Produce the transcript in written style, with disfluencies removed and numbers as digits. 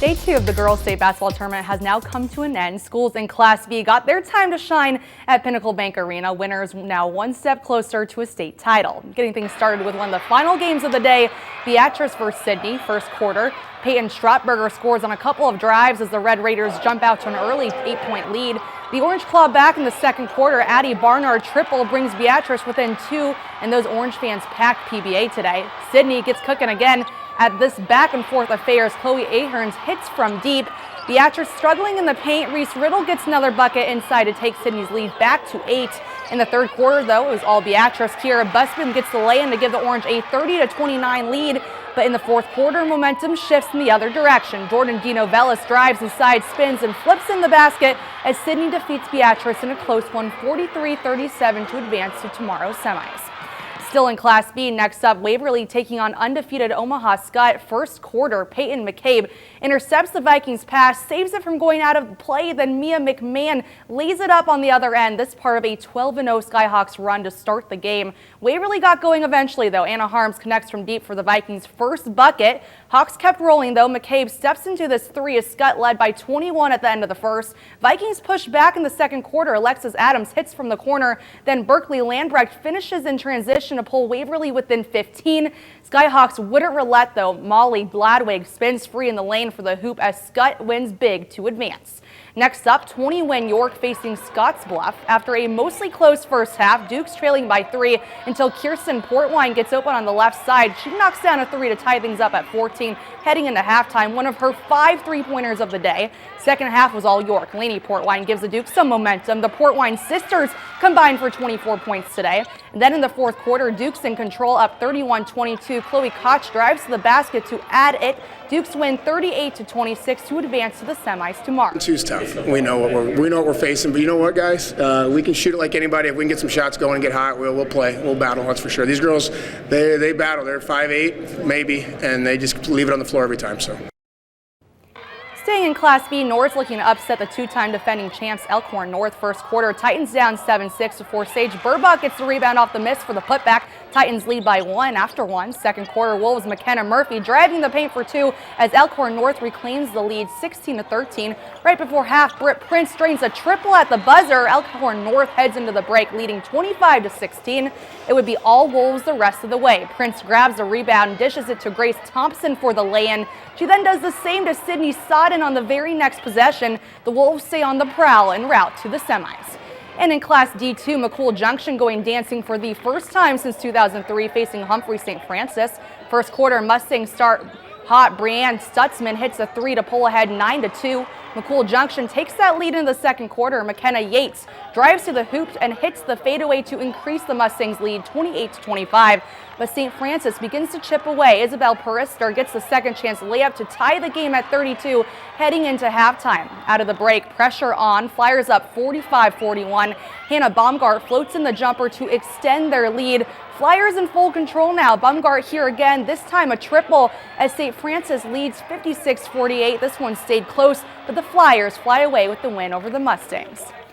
Day 2 of the girls' state basketball tournament has now come to an end. Schools in Class B got their time to shine at Pinnacle Bank Arena. Winners now one step closer to a state title. Getting things started with one of the final games of the day, Beatrice versus Sydney, first quarter. Peyton Stratberger scores on a couple of drives as the Red Raiders jump out to an early 8-point lead. The Orange claw back in the second quarter. Addie Barnard triple brings Beatrice within 2, and those Orange fans packed PBA today. Sydney gets cooking again at this back and forth affair as Chloe Aherns hits from deep. Beatrice struggling in the paint. Reese Riddle gets another bucket inside to take Sydney's lead back to 8. In the third quarter, though, it was all Beatrice. Kiera Busman gets the lay-in to give the Orange a 30-29 lead. But in the fourth quarter, momentum shifts in the other direction. Jordan DiNovellis drives inside, spins, and flips in the basket as Sydney defeats Beatrice in a close one, 43-37, to advance to tomorrow's semis. Still in Class B, next up, Waverly taking on undefeated Omaha Skutt. First quarter, Peyton McCabe intercepts the Vikings pass, saves it from going out of play, then Mia McMahon lays it up on the other end. This part of a 12-0 Skyhawks run to start the game. Waverly got going eventually, though. Anna Harms connects from deep for the Vikings' first bucket. Hawks kept rolling, though. McCabe steps into this three as Skutt led by 21 at the end of the first. Vikings push back in the second quarter. Alexis Adams hits from the corner. Then Berkeley Landbrecht finishes in transition to pull Waverly within 15. Skyhawks wouldn't relent, though. Molly Bladwig spins free in the lane for the hoop as Skutt wins big to advance. Next up, 20-win York facing Scottsbluff. After a mostly close first half, Duke's trailing by 3 until Kirsten Portwine gets open on the left side. She knocks down a 3 to tie things up at 14, heading into halftime, one of her 5 3-pointers of the day. Second half was all York. Lainey Portwine gives the Dukes some momentum. The Portwine sisters combined for 24 points today. And then in the fourth quarter, Dukes in control, up 31-22. Chloe Koch drives to the basket to add it. Dukes win 38-26 to advance to the semis tomorrow. Two's tough. We know what we're facing, but you know what, guys? We can shoot it like anybody. If we can get some shots going and get hot, we'll play. We'll battle. That's for sure. These girls, they battle. They're 5'8", maybe, and they just leave it on the floor every time. So. Staying in Class B, North looking to upset the two-time defending champs Elkhorn North. First quarter, Titans down 7-6 before Sage Burbach gets the rebound off the miss for the putback. Titans lead by 1 after 1. Second quarter, Wolves' McKenna Murphy driving the paint for 2 as Elkhorn North reclaims the lead 16-13. Right before half, Britt Prince drains a triple at the buzzer. Elkhorn North heads into the break, leading 25-16. It would be all Wolves the rest of the way. Prince grabs the rebound and dishes it to Grace Thompson for the lay-in. She then does the same to Sydney Sodden on the very next possession. The Wolves stay on the prowl en route to the semis. And in Class D2, McCool Junction going dancing for the first time since 2003, facing Humphrey St. Francis. First quarter, Mustangs start hot. Brianne Stutzman hits a 3 to pull ahead 9-2. McCool Junction takes that lead in the second quarter. McKenna Yates drives to the hoop and hits the fadeaway to increase the Mustangs' lead 28-25. But St. Francis begins to chip away. Isabel Perister gets the second chance layup to tie the game at 32, heading into halftime. Out of the break, pressure on. Flyers up 45-41. Hannah Baumgart floats in the jumper to extend their lead. Flyers in full control now. Baumgart here again, this time a triple as St. Francis leads 56-48. This one stayed close, but the Flyers fly away with the win over the Mustangs.